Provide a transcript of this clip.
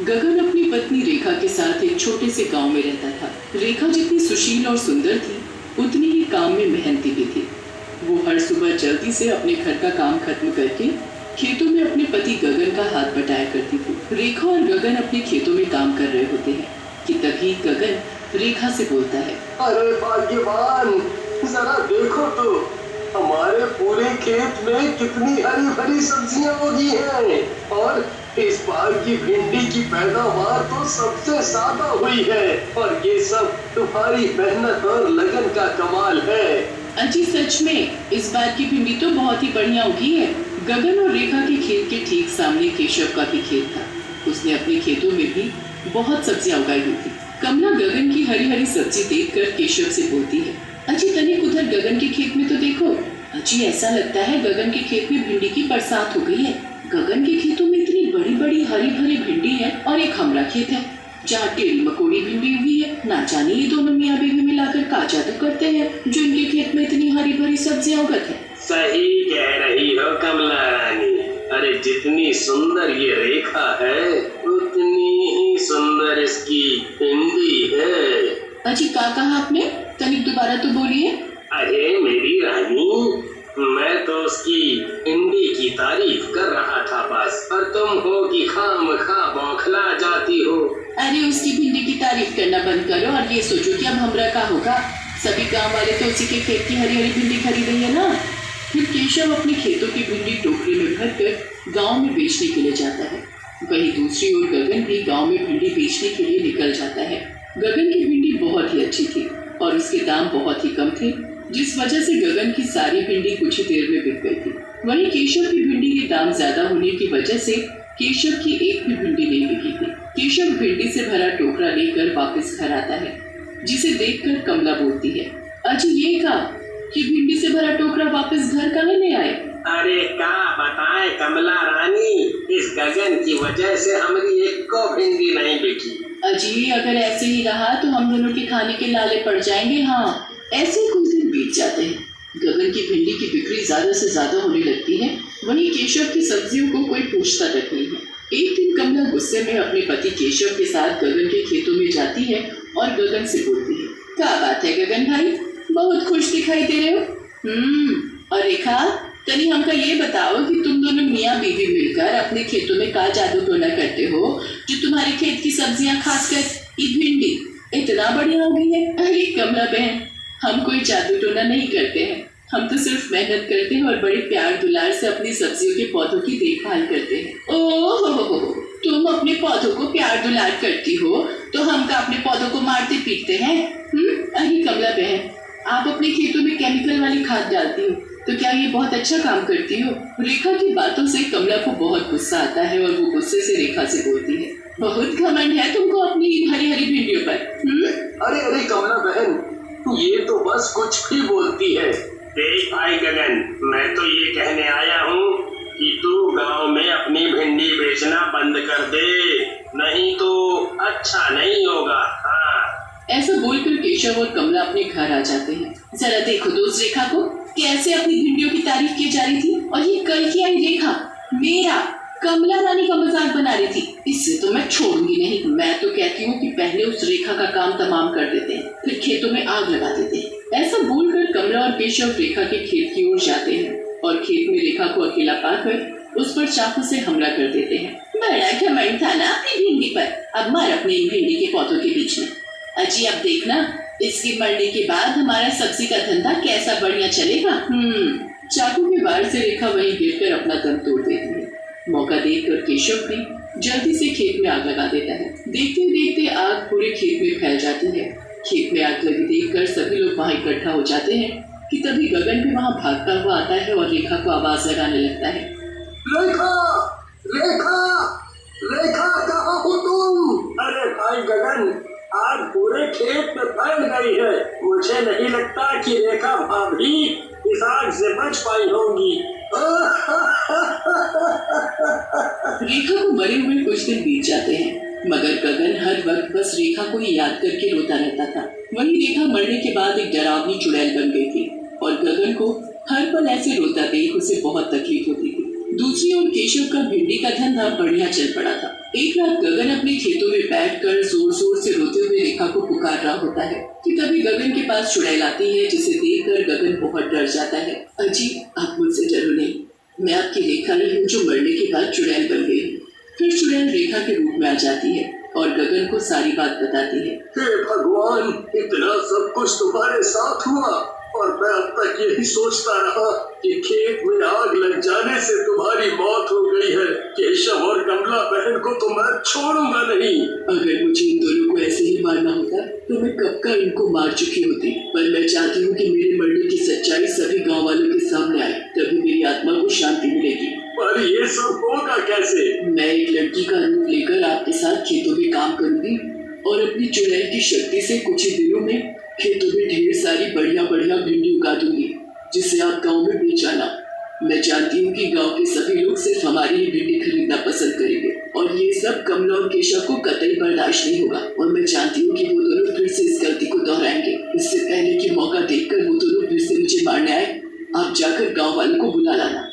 गगन अपनी पत्नी रेखा के साथ एक छोटे से गांव में रहता था। रेखा जितनी सुशील और सुंदर थी, उतनी ही काम में मेहनती भी थी। वो हर सुबह जल्दी से अपने घर का काम खत्म करके खेतों में अपने पति गगन का हाथ बटाया करती थी। रेखा और गगन अपने खेतों में काम कर रहे होते हैं कि तभी गगन रेखा से बोलता है, अरे भाग्यवान, जरा देखो तो हमारे पूरे खेत में कितनी हरी भरी सब्जियां उगी हैं और इस बार की भिंडी की पैदावार तो सबसे ज्यादा हुई है और ये सब तुम्हारी मेहनत और लगन का कमाल है। अजी सच में इस बार की भिंडी तो बहुत ही बढ़िया उगी है। गगन और रेखा के खेत के ठीक सामने केशव का भी खेत था। उसने अपने खेतों में भी बहुत सब्जियां उगाई हुई थी। कमला गगन की हरी हरी सब्जी देखकर केशव से बोलती है, अजी तनिक उधर गगन के खेत में तो देखो। अजी ऐसा लगता है गगन के खेत में भिंडी की बरसात हो गई है। गगन के खेतों में इतनी बड़ी बड़ी हरी भरी भिंडी है और एक हमारा खेत है जहाँ टेढ़ी मकोड़ी भिंडी हुई है। ना जाने ये दोनों मियाँ बीवी मिलाकर का जादू करते हैं जो इनके खेत में इतनी हरी भरी सब्जियां उगत है। सही कह रही हो कमला रानी। अरे जितनी सुंदर ये रेखा है उतनी ही सुंदर इसकी भिंडी है। अजी क्या कहा आपने? तनिक दोबारा तो बोलिए। अरे मेरी रानी, मैं तो उसकी भिंडी की तारीफ कर रहा था बस, और तुम हो कि खामखा बौखला जाती हो। अरे उसकी भिंडी की तारीफ करना बंद करो और ये सोचो कि अब हमरा का होगा। सभी गांव वाले तो उसी के खेत की हरी हरी भिंडी खरीदेंगे ना। फिर केशव अपने खेतों की भिंडी टोकरी में भरकर गांव में बेचने के लिए जाता है। वहीं दूसरी ओर गगन भी गांव में भिंडी बेचने के लिए निकल जाता है। गगन की भिंडी बहुत ही अच्छी थी और उसके दाम बहुत ही कम थे, जिस वजह से गगन की सारी भिंडी कुछ ही देर में बिक गई थी। वहीं केशव की भिंडी के दाम ज्यादा होने की वजह से केशव की एक भी भिंडी नहीं बिकी थी। केशव भिंडी से भरा टोकरा लेकर वापस घर आता है, जिसे देखकर कमला बोलती है, अजी ये का कि भिंडी से भरा टोकरा वापस घर काहे ले आए? अरे क्या बताए कमला रानी, इस गगन की वजह से हमारी एक को भिंडी नहीं बिकी। अजी अगर ऐसे ही रहा तो हम दोनों के खाने के लाले पड़ जाएंगे। हाँ, ऐसे कुछ दिन बीत जाते हैं। गगन की भिंडी की बिक्री ज्यादा से ज्यादा होने लगती है। वहीं केशव की सब्जियों को कोई पूछता तक नहीं है। एक दिन कमला गुस्से में अपने पति केशव के साथ गगन के खेतों में जाती है और गगन से बोलती है, क्या बात है गगन भाई, बहुत खुश दिखाई दे रहे हो। और रेखा तनी हमका ये बताओ कि तुम दोनों मियाँ बीवी मिलकर अपने खेतों में का जादू टोना करते हो जो तुम्हारे खेत की सब्जियां खासकर ये भिंडी इतना बढ़िया हो गई है। अरे कमला बहन, हम कोई जादू टोना नहीं करते हैं, हम तो सिर्फ मेहनत करते हैं और बड़े प्यार दुलार से अपनी सब्जियों के पौधों की देखभाल करते हैं। ओह, तुम अपने पौधों को प्यार दुलार करती हो तो हम का अपने पौधों को मारते पीटते हैं? अरे कमला बहन, आप अपने खेतों में केमिकल वाली खाद डालती हो तो क्या ये बहुत अच्छा काम करती हो? रेखा की बातों से कमला को बहुत गुस्सा आता है और वो गुस्से से रेखा से बोलती है, बहुत घमंड है तुमको अपनी हरी हरी भिंडियों पर। अरे अरे कमला बहन, ये तो बस कुछ भी बोलती है। देख भाई गगन, मैं तो ये कहने आया हूँ कि तू गांव में अपनी भिंडी बेचना बंद कर दे, नहीं तो अच्छा नहीं होगा। हाँ। ऐसा बोलकर केशव और कमला अपने घर आ जाते हैं। जरा देखो दोस्त रेखा को कैसे अपनी भिंडियों की तारीफ की जा रही थी और ये कल की आई रेखा मेरा कमला रानी का मजाक बना रही थी। इससे तो मैं छोड़ूंगी नहीं। मैं तो कहती हूँ कि पहले उस रेखा का काम तमाम कर देते हैं, फिर खेतों में आग लगा देते हैं। ऐसा बोलकर कमला और केशव रेखा के खेत की ओर जाते हैं और खेत में रेखा को अकेला पाकर उस पर चाकू से हमला कर देते हैं। बड़ा घमंड था ना अपनी भिंडी पर, अब मार अपने इन भिंडी के पौधों के बीच में। अजी अब देखना, इसके मरने के बाद हमारा सब्जी का धंधा कैसा बढ़िया चलेगा। चाकू के वार से रेखा वहीं गिरकर अपना दम तोड़ देती है। मौका देखकर केशव भी जल्दी से खेत में आग लगा देता है। देखते देखते आग पूरे खेत में फैल जाती है। खेत में आग लगी देखकर सभी लोग वहां इकट्ठा हो जाते हैं कि तभी गगन भी वहां भागता हुआ आता है और रेखा को आवाज लगाने लगता है, रेखा रेखा रेखा, कहाँ हो तुम? अरे भाई गगन, आग पूरे खेत में फैल गई है। मुझे नहीं लगता कि रेखा भाभी इस आग से बच पाई होंगी। रेखा को मरे हुए कुछ दिन बीत जाते हैं, मगर गगन हर वक्त बस रेखा को ही याद करके रोता रहता था। वहीं रेखा मरने के बाद एक डरावनी चुड़ैल बन गई थी और गगन को हर पल ऐसे रोता देख उसे बहुत तकलीफ होती थी। दूसरी ओर केशव का भिंडी का धंधा बढ़िया चल पड़ा था। एक रात गगन अपने खेतों में बैठकर जोर जोर से रोते हुए रेखा को पुकार रहा होता है कि तभी गगन के पास चुड़ैल आती है, जिसे देखकर गगन बहुत डर जाता है। अजी, आप मुझसे डरो नहीं, मैं आपकी रेखा ही हूँ जो मरने के बाद चुड़ैल बन गई। फिर चुड़ैल रेखा के रूप में आ जाती है और गगन को सारी बात बताती है। हे भगवान, इतना सब कुछ तुम्हारे साथ हुआ और मैं अब तक यही सोचता रहा कि खेत में आग लग जाने से तुम्हारी मौत हो गई है। केशव और कमला बहन को तो मैं छोड़ूंगा नहीं। अगर मुझे इन दोनों को ऐसे ही मारना होता तो मैं कब का इनको मार चुकी होती, पर मैं चाहती हूँ कि मेरे मरने की सच्चाई सभी गाँव वालों के सामने आए, तभी मेरी आत्मा को शांति मिलेगी। पर ये सब होगा कैसे? मैं एक लड़की का रूप लेकर आपके साथ खेतों में काम करूंगी और अपनी चुड़ैल की शक्ति से कुछ ही दिनों में खेतों में ढेर सारी बढ़िया बढ़िया भिंडी उगा दूंगी, जिसे आप गांव में बेच आना। मैं जानती हूँ कि गांव के सभी लोग सिर्फ हमारी ही भिंडी खरीदना पसंद करेंगे और ये सब कमला और केशव को कतई बर्दाश्त नहीं होगा और मैं जानती हूँ कि वो दोनों फिर से इस गलती को दोहराएंगे। इससे पहले कि मौका देखकर वो दोनों फिर से मुझे मारने आए, आप जाकर गाँव वालों को बुला लाना।